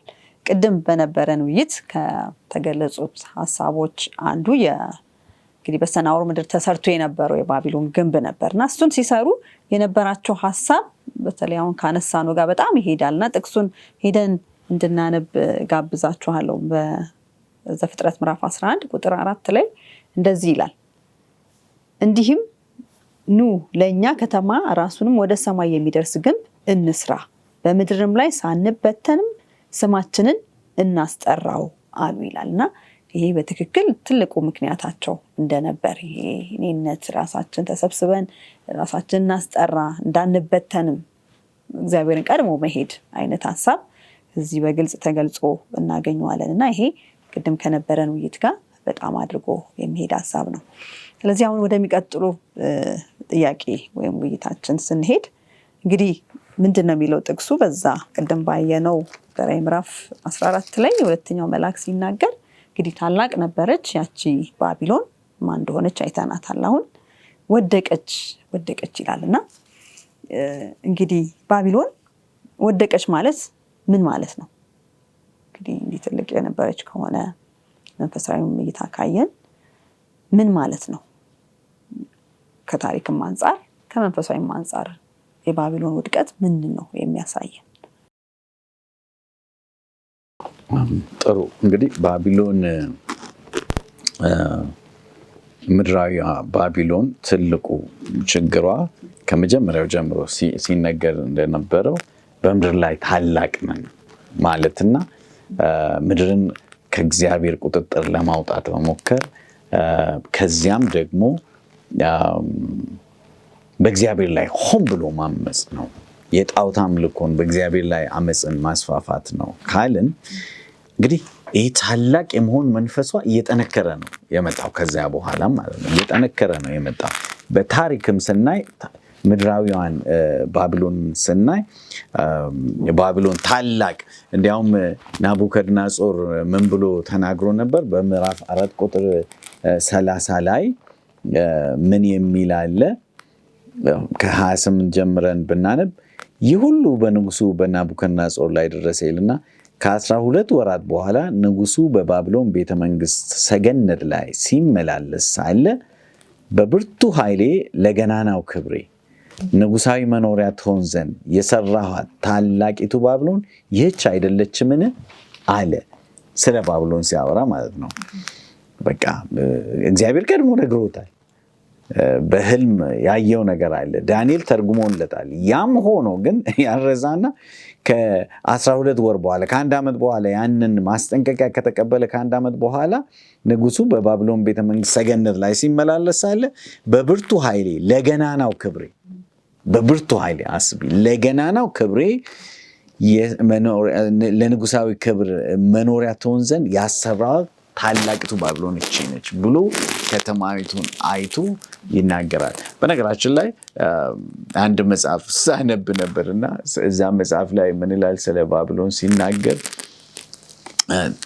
ቅድም በነበረን ውይይት ከተገለጹት ሀሳቦች አንዱ እንግዲህ በሰናዖር ምድር ተሰርቶ የነበረው የባቢሎን ግንብ ነበርና እሱን ሲሰሩ የነበራቸው ሀሳብ በተለይ አሁን ካነሳነው ጋር በጣም ይሄዳልና ጥቅሱን ሄደን እንድናነብ ጋብዛችኋለሁ። በዘፍጥረት ምዕራፍ 11 ቁጥር 4 ላይ እንደዚህ ይላል፣ እንዲህም ኑ ለእኛ ከተማ ራሱንም ወደ ሰማይ የሚደርስ ግንብ እንስራ፣ በምድርም ላይ ሳንበተንም ስማችንን እናስጠራው አሉ ይላልና ይሄ በትክክል ትልቁ ምክንያታቸው እንደነበር ይሄ እኔነት ራሳችን ተሰብስበን ራሳችን እናስጠራ እንዳንበተንም እግዚአብሔርን ቀድሞ መሄድ አይነት ሀሳብ እዚህ በግልጽ ተገልጾ እናገኘዋለን እና ይሄ ቅድም ከነበረን ውይይት ጋር በጣም አድርጎ የሚሄድ ሀሳብ ነው። ስለዚህ አሁን ወደሚቀጥሉ ጥያቄ ወይም ውይይታችን ስንሄድ እንግዲህ ምንድነው የሚለው ጥቅሱ? በዛ ቅድም ባየነው በራዕይ ምዕራፍ 14 ላይ የሁለተኛው መልአክ ሲናገር እንግዲህ ታላቅ ነበረች ያቺ ባቢሎን ማን እንደሆነች አይተናታል። አሁን ወደቀች ይላልና እንግዲህ ባቢሎን ወደቀች ማለት ምን ማለት ነው? እንግዲህ እንዲህ ትልቅ የነበረች ከሆነ መንፈሳዊም እይታ ካየን ምን ማለት ነው? ከታሪክም አንፃር ከመንፈሳዊም አንፃር የባቢሎን ውድቀት ምንድን ነው የሚያሳየን? ጥሩ እንግዲህ ባቢሎን ምድራዊ ባቢሎን ትልቁ ችግሯ ከመጀመሪያው ጀምሮ ሲነገር እንደነበረው በምድር ላይ ታላቅ ነን ማለትና ምድርን ከእግዚአብሔር ቁጥጥር ለማውጣት መሞከር ከዚያም ደግሞ በእግዚአብሔር ላይ ሆን ብሎ ማመጽ ነው። የጣዖት አምልኮን በእግዚአብሔር ላይ አመጽን ማስፋፋት ነው ካልን እንግዲህ ይህ ታላቅ የመሆን መንፈሷ እየጠነከረ ነው የመጣው። ከዚያ በኋላ ማለት ነው እየጠነከረ ነው የመጣው። በታሪክም ስናይ ምድራዊዋን ባቢሎን ስናይ ባቢሎን ታላቅ እንዲያውም ናቡከደነጾር ምን ብሎ ተናግሮ ነበር? በምዕራፍ 4 ቁጥር 30 ላይ ምን የሚል አለ? ከ28 ጀምረን ብናነብ ይህ ሁሉ በንጉሱ በናቡከደነጾር ላይ ደረሰ ይልና ከ12 ወራት በኋላ ንጉሱ በባቢሎን ቤተመንግስት ሰገነት ላይ ሲመላለስ ሳለ በብርቱ ኃይሌ ለገናናው ክብሬ ንጉሳዊ መኖሪያ ትሆን ዘንድ የሰራኋት ታላቂቱ ባቢሎን ይህች አይደለችምን አለ። ስለ ባቢሎን ሲያወራ ማለት ነው። በቃ እግዚአብሔር ቀድሞ ነግሮታል። በህልም ያየው ነገር አለ። ዳንኤል ተርጉሞለታል። ያም ሆኖ ግን ያረዛና ከ12 ወር በኋላ ከአንድ ዓመት በኋላ ያንን ማስጠንቀቂያ ከተቀበለ ከአንድ ዓመት በኋላ ንጉሱ በባቢሎን ቤተመንግስት ሰገነት ላይ ሲመላለስ ሳለ በብርቱ ኃይሌ ለገናናው ክብሬ በብርቱ ኃይሌ አስቢ ለገናናው ክብሬ ለንጉሳዊ ክብር መኖሪያ ትሆን ዘንድ ያሰራው ታላቂቱ ባቢሎን እቺ ነች ብሎ ከተማይቱን አይቶ ይናገራል። በነገራችን ላይ አንድ መጽሐፍ ሳነብ ነበርና እዛ መጽሐፍ ላይ ምን ይላል ስለ ባቢሎን ሲናገር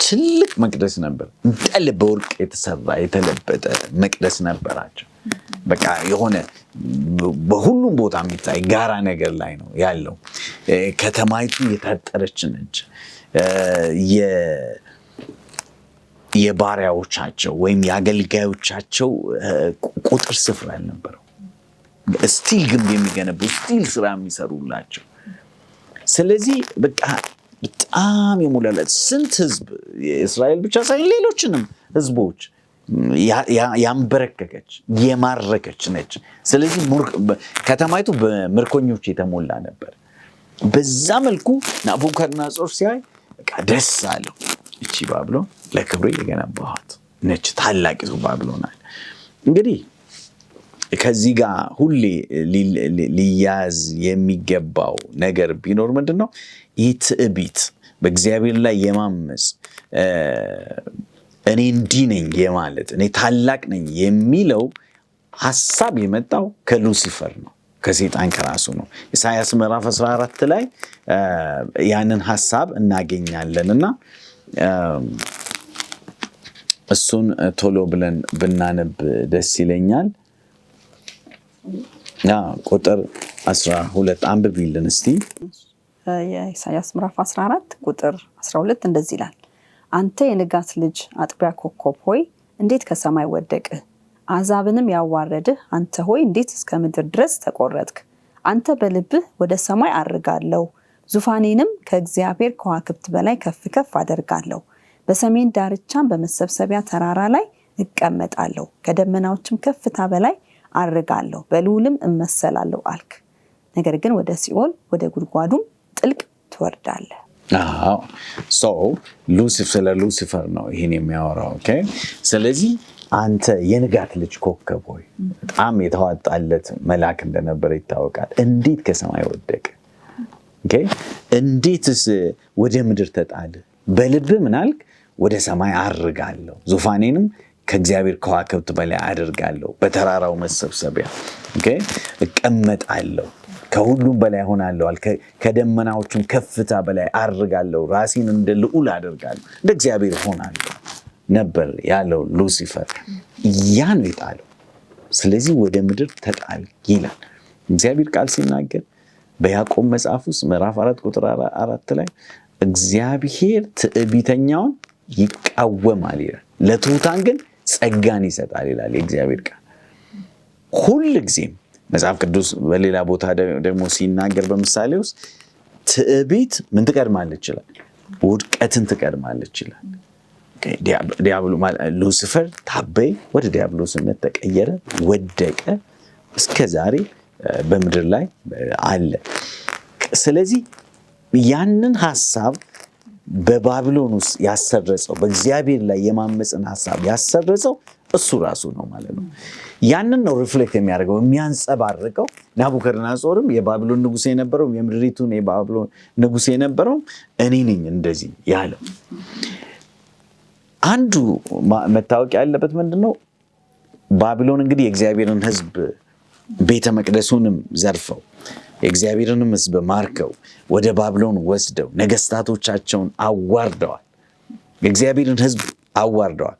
ትልቅ መቅደስ ነበር። እንዳለ በወርቅ የተሰራ የተለበጠ መቅደስ ነበራቸው። በቃ የሆነ በሁሉም ቦታ የሚታይ ጋራ ነገር ላይ ነው ያለው። ከተማይቱ የታጠረች ነች። የባሪያዎቻቸው ወይም የአገልጋዮቻቸው ቁጥር ስፍራ አልነበረው። ስቲል ግንብ የሚገነቡ ስቲል ስራ የሚሰሩላቸው። ስለዚህ በቃ በጣም የሞላለት ስንት ህዝብ የእስራኤል ብቻ ሳይሆን ሌሎችንም ህዝቦች ያንበረከከች የማረከች ነች። ስለዚህ ከተማይቱ በምርኮኞች የተሞላ ነበር። በዛ መልኩ ናቡከደነፆር ሲያይ በቃ ደስ አለው። እቺ ባቢሎን ለክብሬ የገነባኋት ነች ታላቂቱ ባቢሎን አለ። እንግዲህ ከዚህ ጋር ሁሌ ሊያዝ የሚገባው ነገር ቢኖር ምንድነው? ይህ ትዕቢት፣ በእግዚአብሔር ላይ የማመፅ፣ እኔ እንዲህ ነኝ የማለት፣ እኔ ታላቅ ነኝ የሚለው ሐሳብ የመጣው ከሉሲፈር ነው፣ ከሰይጣን ከራሱ ነው። ኢሳይያስ ምዕራፍ 14 ላይ ያንን ሐሳብ እናገኛለን እና እሱን ቶሎ ብለን ብናነብ ደስ ይለኛል። ቁጥር 12 አንብቢልን እስቲ። የኢሳይያስ ምዕራፍ 14 ቁጥር 12 እንደዚህ ይላል። አንተ የንጋት ልጅ አጥቢያ ኮከብ ሆይ እንዴት ከሰማይ ወደቅህ? አሕዛብንም ያዋረድህ አንተ ሆይ እንዴት እስከ ምድር ድረስ ተቆረጥክ? አንተ በልብህ ወደ ሰማይ አርጋለሁ፣ ዙፋኔንም ከእግዚአብሔር ከዋክብት በላይ ከፍ ከፍ አደርጋለሁ። በሰሜን ዳርቻም በመሰብሰቢያ ተራራ ላይ እቀመጣለሁ፣ ከደመናዎችም ከፍታ በላይ አርጋለሁ፣ በልዑልም እመሰላለሁ አልክ። ነገር ግን ወደ ሲኦል ወደ ጉድጓዱም ጥልቅ ትወርዳለህ። ስለ ሉሲፈር ነው ይህን የሚያወራው። ስለዚህ አንተ የንጋት ልጅ ኮከብ ሆይ፣ በጣም የተዋጣለት መልአክ እንደነበረ ይታወቃል። እንዴት ከሰማይ ወደቀ? እንዴትስ ወደ ምድር ተጣለ? በልብህ ምን አልክ? ወደ ሰማይ አርጋለሁ፣ ዙፋኔንም ከእግዚአብሔር ከዋክብት በላይ አደርጋለሁ፣ በተራራው መሰብሰቢያ እቀመጣለሁ፣ ከሁሉም በላይ ሆናለሁ፣ ከደመናዎችም ከፍታ በላይ አርጋለሁ፣ ራሴን እንደ ልዑል አደርጋለሁ፣ እንደ እግዚአብሔር ሆናለሁ ነበር ያለው ሉሲፈር። ያ ነው የጣለው። ስለዚህ ወደ ምድር ተጣል ይላል እግዚአብሔር ቃል ሲናገር በያዕቆብ መጽሐፍ ውስጥ ምዕራፍ 4 ቁጥር 4 ላይ እግዚአብሔር ትዕቢተኛውን ይቃወማል ይላል፣ ለትሑታን ግን ጸጋን ይሰጣል ይላል የእግዚአብሔር ቃል። ሁል ጊዜም መጽሐፍ ቅዱስ በሌላ ቦታ ደግሞ ሲናገር በምሳሌ ውስጥ ትዕቢት ምን ትቀድማለች ይላል? ውድቀትን ትቀድማለች ይላል። ሉሲፈር ታበይ፣ ወደ ዲያብሎስነት ተቀየረ፣ ወደቀ፣ እስከ ዛሬ በምድር ላይ አለ። ስለዚህ ያንን ሐሳብ በባቢሎን ውስጥ ያሰረጸው፣ በእግዚአብሔር ላይ የማመፅን ሐሳብ ያሰረጸው እሱ ራሱ ነው ማለት ነው። ያንን ነው ሪፍሌክት የሚያደርገው የሚያንጸባርቀው። ናቡከደነፆርም የባቢሎን ንጉሥ የነበረው፣ የምድሪቱን የባቢሎን ንጉሥ የነበረው እኔ ነኝ እንደዚህ ያለው። አንዱ መታወቅ ያለበት ምንድነው? ባቢሎን እንግዲህ የእግዚአብሔርን ሕዝብ ቤተ መቅደሱንም ዘርፈው የእግዚአብሔርንም ሕዝብ ማርከው ወደ ባቢሎን ወስደው ነገስታቶቻቸውን አዋርደዋል። የእግዚአብሔርን ሕዝብ አዋርደዋል።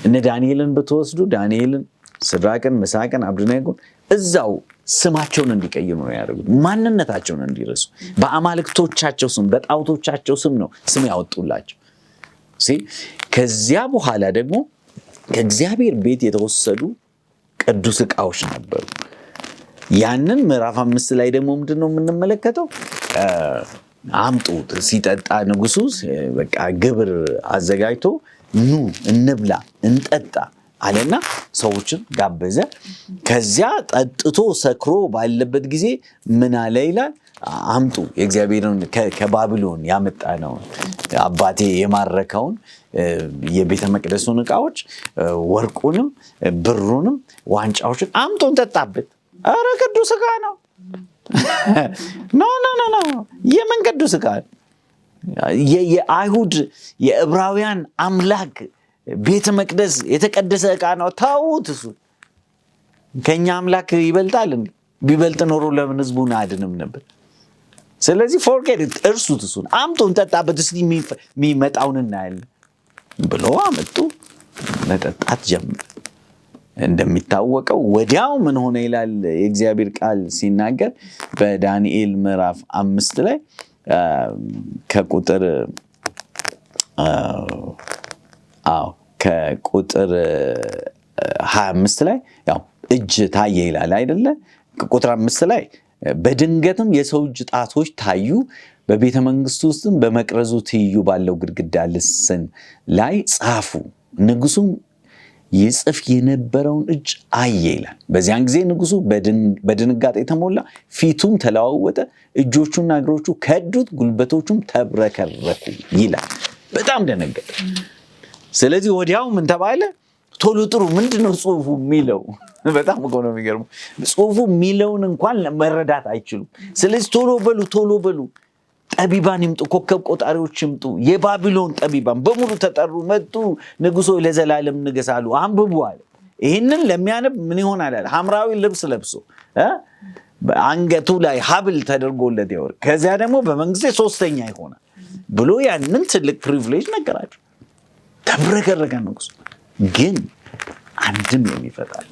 እነ ዳንኤልን ብትወስዱ ዳንኤልን፣ ሲድራቅን፣ ሚሳቅን፣ አብደናጎን እዛው ስማቸውን እንዲቀይሩ ነው ያደርጉት። ማንነታቸውን እንዲረሱ በአማልክቶቻቸው ስም በጣዖቶቻቸው ስም ነው ስም ያወጡላቸው። ከዚያ በኋላ ደግሞ ከእግዚአብሔር ቤት የተወሰዱ ቅዱስ ዕቃዎች ነበሩ። ያንን ምዕራፍ 5 ላይ ደግሞ ምንድነው የምንመለከተው? አምጡት ሲጠጣ ንጉሱ በቃ ግብር አዘጋጅቶ ኑ እንብላ እንጠጣ አለና ሰዎችን ጋበዘ። ከዚያ ጠጥቶ ሰክሮ ባለበት ጊዜ ምን አለ ይላል? አምጡ የእግዚአብሔርን ከባቢሎን ያመጣነውን አባቴ የማረከውን የቤተ መቅደሱን ዕቃዎች፣ ወርቁንም ብሩንም ዋንጫዎችን አምጡ እንጠጣበት። ኧረ ቅዱስ ዕቃ ነው። ኖ የምን ቅዱስ ዕቃ? የአይሁድ የዕብራውያን አምላክ ቤተ መቅደስ የተቀደሰ ዕቃ ነው። ተዉት። እሱ ከኛ አምላክ ይበልጣል እንዴ? ቢበልጥ ኖሮ ለምን ህዝቡን አድንም ነበር? ስለዚህ ፎርጌት እርሱት። እሱን አምጡ እንጠጣበት፣ እስኪ የሚመጣውን እናያለን ብሎ አመጡ። መጠጣት ጀመረ። እንደሚታወቀው ወዲያው ምን ሆነ ይላል የእግዚአብሔር ቃል ሲናገር በዳንኤል ምዕራፍ 5 ላይ ከቁጥር 25 ላይ ያው እጅ ታየ ይላል አይደለ? ቁጥር 5 ላይ በድንገትም የሰው እጅ ጣቶች ታዩ፣ በቤተ መንግስቱ ውስጥም በመቅረዙ ትይዩ ባለው ግድግዳ ልስን ላይ ጻፉ። ንጉሱም ይጽፍ የነበረውን እጅ አየ ይላል። በዚያን ጊዜ ንጉሱ በድንጋጤ ተሞላ፣ ፊቱም ተለዋወጠ፣ እጆቹና እግሮቹ ከዱት፣ ጉልበቶቹም ተብረከረኩ ይላል። በጣም ደነገጠ። ስለዚህ ወዲያው ምን ተባለ? ቶሎ ጥሩ። ምንድነው ጽሁፉ የሚለው? በጣም እኮ ነው የሚገርመው። ጽሁፉ የሚለውን እንኳን መረዳት አይችሉም። ስለዚህ ቶሎ በሉ ጠቢባን ይምጡ፣ ኮከብ ቆጣሪዎች ይምጡ። የባቢሎን ጠቢባን በሙሉ ተጠሩ፣ መጡ። ንጉሶ ለዘላለም ንገስ አሉ። አንብቡ አለ። ይህንን ለሚያነብ ምን ይሆናል አለ? ሐምራዊ ልብስ ለብሶ አንገቱ ላይ ሀብል ተደርጎለት ይወር፣ ከዚያ ደግሞ በመንግስቴ 3ኛ ይሆናል ብሎ ያንን ትልቅ ፕሪቪሌጅ ነገራቸው። ተብረከረከ ንጉሱ። ግን አንድም የሚፈታል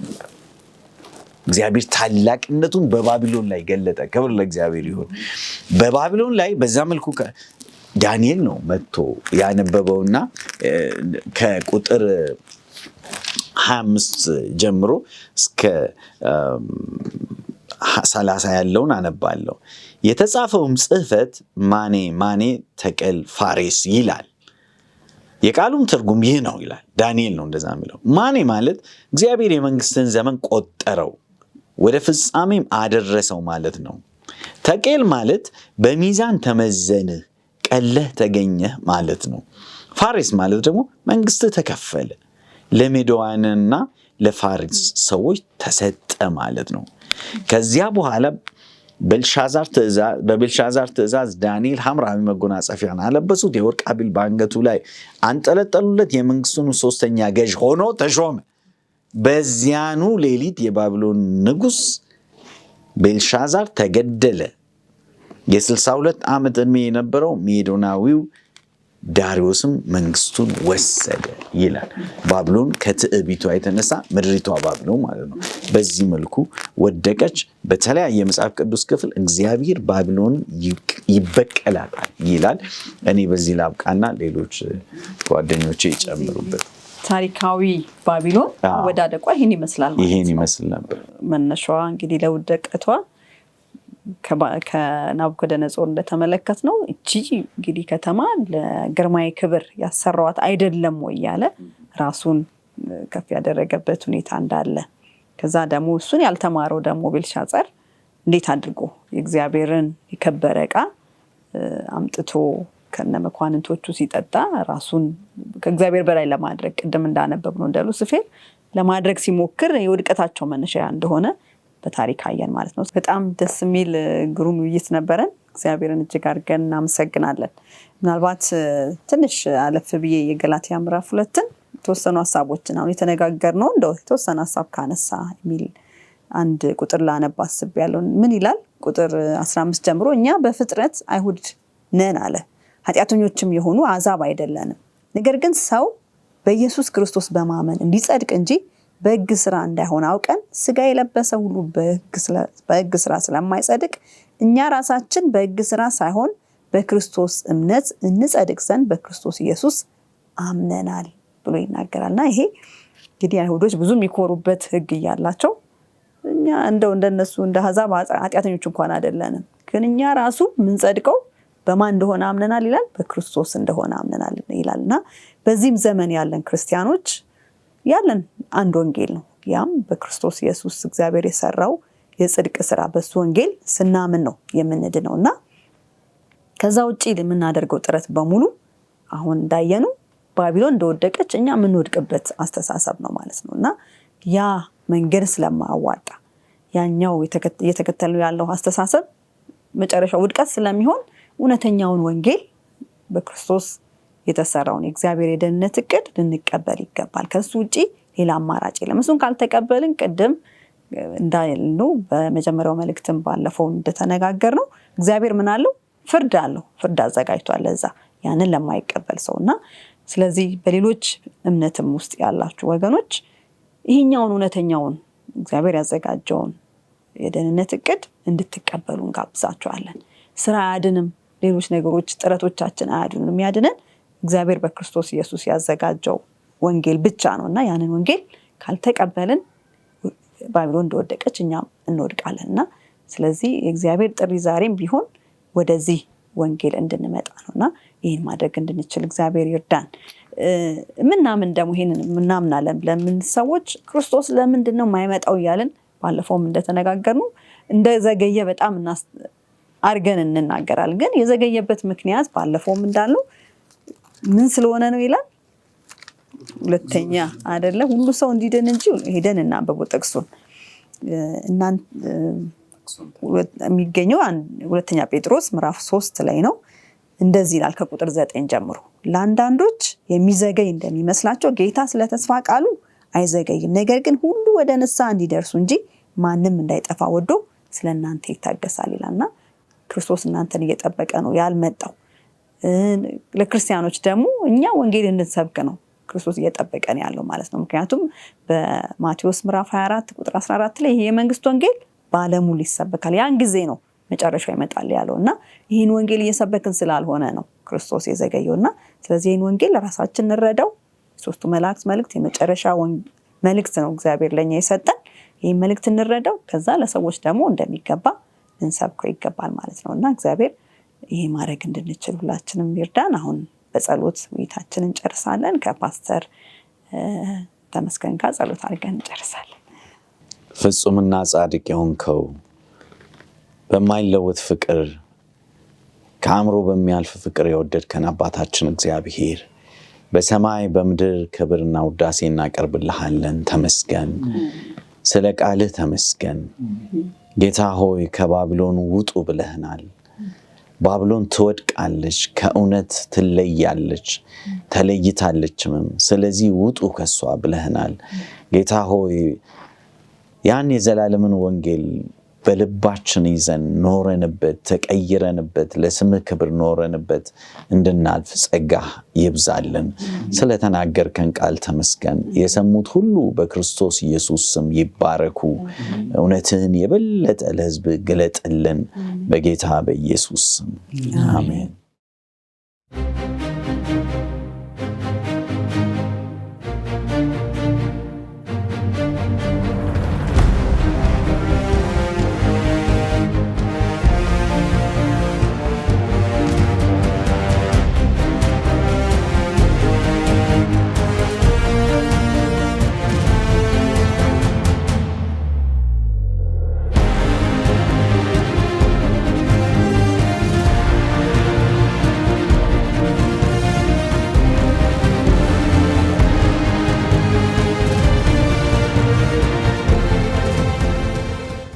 እግዚአብሔር ታላቅነቱን በባቢሎን ላይ ገለጠ። ክብር ለእግዚአብሔር ይሁን። በባቢሎን ላይ በዛ መልኩ ዳንኤል ነው መጥቶ ያነበበውና ከቁጥር 25 ጀምሮ እስከ 30 ያለውን አነባለሁ። የተጻፈውም ጽሕፈት ማኔ ተቀል ፋሬስ ይላል። የቃሉም ትርጉም ይህ ነው ይላል። ዳንኤል ነው እንደዛ የሚለው። ማኔ ማለት እግዚአብሔር የመንግስትን ዘመን ቆጠረው ወደ ፍጻሜም አደረሰው ማለት ነው። ተቄል ማለት በሚዛን ተመዘንህ ቀለህ ተገኘህ ማለት ነው። ፋሬስ ማለት ደግሞ መንግስት ተከፈለ፣ ለሜዶዋንና ለፋሪስ ሰዎች ተሰጠ ማለት ነው። ከዚያ በኋላ በቤልሻዛር ትእዛዝ ዳንኤል ሐምራዊ መጎናጸፊያን አለበሱት፣ የወርቅ ሐብል በአንገቱ ላይ አንጠለጠሉለት። የመንግስቱን 3ኛ ገዥ ሆኖ ተሾመ። በዚያኑ ሌሊት የባቢሎን ንጉስ ቤልሻዛር ተገደለ። የ62 ዓመት ዕድሜ የነበረው ሜዶናዊው ዳሪዮስም መንግስቱን ወሰደ ይላል። ባቢሎን ከትዕቢቷ የተነሳ ምድሪቷ ባቢሎን ማለት ነው በዚህ መልኩ ወደቀች። በተለያየ መጽሐፍ ቅዱስ ክፍል እግዚአብሔር ባቢሎን ይበቀላታል ይላል። እኔ በዚህ ላብቃና ሌሎች ጓደኞቼ ይጨምሩበት። ታሪካዊ ባቢሎን ወዳደቋ ይህን ይመስላል ማለት ነው። ይህን ይመስል ነበር መነሻዋ እንግዲህ ለውደቀቷ ከናቡከደነጾር እንደተመለከት ነው። እቺ እንግዲህ ከተማ ለግርማዊ ክብር ያሰራዋት አይደለም ወይ ያለ ራሱን ከፍ ያደረገበት ሁኔታ እንዳለ፣ ከዛ ደግሞ እሱን ያልተማረው ደግሞ ቤልሻዛር እንዴት አድርጎ የእግዚአብሔርን የከበረ ዕቃ አምጥቶ ከነመኳንንቶቹ ሲጠጣ ራሱን ከእግዚአብሔር በላይ ለማድረግ ቅድም እንዳነበብ ነው እንደ ሉሲፌር ለማድረግ ሲሞክር የውድቀታቸው መነሻ እንደሆነ በታሪክ አየን ማለት ነው። በጣም ደስ የሚል ግሩም ውይይት ነበረን። እግዚአብሔርን እጅግ አድርገን እናመሰግናለን። ምናልባት ትንሽ አለፍ ብዬ የገላትያ ምዕራፍ 2ን የተወሰኑ ሀሳቦችን አሁን የተነጋገርነው እንደው የተወሰነ ሀሳብ ካነሳ የሚል አንድ ቁጥር ላነብ አስቤያለሁ። ምን ይላል? ቁጥር 15 ጀምሮ እኛ በፍጥረት አይሁድ ነን አለ፣ ኃጢአተኞችም የሆኑ አሕዛብ አይደለንም። ነገር ግን ሰው በኢየሱስ ክርስቶስ በማመን እንዲጸድቅ እንጂ በሕግ ስራ እንዳይሆን አውቀን ስጋ የለበሰ ሁሉ በሕግ ስራ ስለማይጸድቅ እኛ ራሳችን በሕግ ስራ ሳይሆን በክርስቶስ እምነት እንጸድቅ ዘንድ በክርስቶስ ኢየሱስ አምነናል ብሎ ይናገራልና ይሄ እንግዲህ አይሁዶች ብዙ የሚኮሩበት ሕግ እያላቸው እኛ እንደነሱ እንደ አሕዛብ ኃጢአተኞች እንኳን አይደለንም፣ ግን እኛ ራሱ የምንጸድቀው በማን እንደሆነ አምነናል ይላል፣ በክርስቶስ እንደሆነ አምነናል ይላልና በዚህም ዘመን ያለን ክርስቲያኖች ያለን አንድ ወንጌል ነው። ያም በክርስቶስ ኢየሱስ እግዚአብሔር የሰራው የጽድቅ ስራ በሱ ወንጌል ስናምን ነው የምንድነውና ከዛ ውጪ የምናደርገው ጥረት በሙሉ አሁን እንዳየነው ባቢሎን እንደወደቀች እኛ የምንወድቅበት አስተሳሰብ ነው ማለት ነውና ያ መንገድ ስለማያዋጣ ያኛው የተከተለው ያለው አስተሳሰብ መጨረሻው ውድቀት ስለሚሆን እውነተኛውን ወንጌል በክርስቶስ የተሰራውን የእግዚአብሔር የደህንነት እቅድ ልንቀበል ይገባል። ከሱ ውጪ ሌላ አማራጭ የለም። እሱን ካልተቀበልን ቅድም እንዳልነው በመጀመሪያው መልእክትም ባለፈው እንደተነጋገርነው እግዚአብሔር ምን አለው? ፍርድ አለው። ፍርድ አዘጋጅቷል ለዛ ያንን ለማይቀበል ሰውና ስለዚህ በሌሎች እምነትም ውስጥ ያላችሁ ወገኖች ይሄኛውን እውነተኛውን እግዚአብሔር ያዘጋጀውን የደህንነት እቅድ እንድትቀበሉ እንጋብዛችኋለን። ስራ አያድንም፣ ሌሎች ነገሮች ጥረቶቻችን አያድኑም። የሚያድነን እግዚአብሔር በክርስቶስ ኢየሱስ ያዘጋጀው ወንጌል ብቻ ነውና ያንን ወንጌል ካልተቀበልን ባቢሎን እንደወደቀች እኛም እንወድቃለንና ስለዚህ የእግዚአብሔር ጥሪ ዛሬም ቢሆን ወደዚህ ወንጌል እንድንመጣ ነውና ይሄን ማድረግ እንድንችል እግዚአብሔር ይርዳን። ምናምን ደግሞ ይሄንን ምናምናለን ለምን ሰዎች ክርስቶስ ለምንድነው የማይመጣው ይያልን ባለፈውም እንደተነጋገርነው እንደዘገየ በጣም አርገን እንናገራለን። ግን የዘገየበት ምክንያት ባለፈውም እንዳልነው ምን ስለሆነ ነው ይላል ሁለተኛ አይደለ ሁሉ ሰው እንዲድን እንጂ ሄደን እናንብበው ጥቅሱን እናንተ የሚገኘው ሁለተኛ ጴጥሮስ ምዕራፍ 3 ላይ ነው። እንደዚህ ይላል ከቁጥር 9 ጀምሮ ለአንዳንዶች የሚዘገይ እንደሚመስላቸው ጌታ ስለ ተስፋ ቃሉ አይዘገይም፣ ነገር ግን ሁሉ ወደ ንስሐ እንዲደርሱ እንጂ ማንም እንዳይጠፋ ወዶ ስለናንተ ይታገሳል ይላልና ክርስቶስ እናንተን እየጠበቀ ነው ያልመጣው። ለክርስቲያኖች ደግሞ እኛ ወንጌል እንድንሰብክ ነው ክርስቶስ እየጠበቀን ያለው ማለት ነው። ምክንያቱም በማቴዎስ ምዕራፍ 24 ቁጥር 14 ላይ ይሄ የመንግስት ወንጌል በዓለም ሁሉ ይሰበካል ያን ጊዜ ነው መጨረሻው ይመጣል ያለውና ይሄን ወንጌል እየሰበክን ስላልሆነ ነው ክርስቶስ የዘገየውና ስለዚህ ይሄን ወንጌል ራሳችን እንረዳው። ሶስቱ መላእክት መልእክት የመጨረሻ መልእክት ነው እግዚአብሔር ለኛ የሰጠን። ይሄን መልእክት እንረዳው ከዛ ለሰዎች ደግሞ እንደሚገባ እንሰብከው ይገባል ማለት ነውና እግዚአብሔር ይሄ ማድረግ እንድንችል ሁላችንም ይርዳን። አሁን በጸሎት ውይይታችንን እንጨርሳለን። ከፓስተር ተመስገን ጋር ጸሎት አድርገን እንጨርሳለን። ፍጹምና ጻድቅ የሆንከው በማይለወጥ ፍቅር ከአእምሮ በሚያልፍ ፍቅር የወደድከን አባታችን እግዚአብሔር በሰማይ በምድር ክብርና ውዳሴ እናቀርብልሃለን። ተመስገን፣ ስለ ቃልህ ተመስገን። ጌታ ሆይ ከባቢሎን ውጡ ብለህናል። ባቢሎን ትወድቃለች፣ ከእውነት ትለያለች፣ ተለይታለችም። ስለዚህ ውጡ ከሷ ብለህናል። ጌታ ሆይ ያን የዘላለምን ወንጌል በልባችን ይዘን ኖረንበት ተቀይረንበት ለስምህ ክብር ኖረንበት እንድናልፍ ጸጋህ ይብዛልን። ስለተናገርከን ቃል ተመስገን። የሰሙት ሁሉ በክርስቶስ ኢየሱስ ስም ይባረኩ። እውነትህን የበለጠ ለሕዝብ ግለጥልን በጌታ በኢየሱስ ስም አሜን።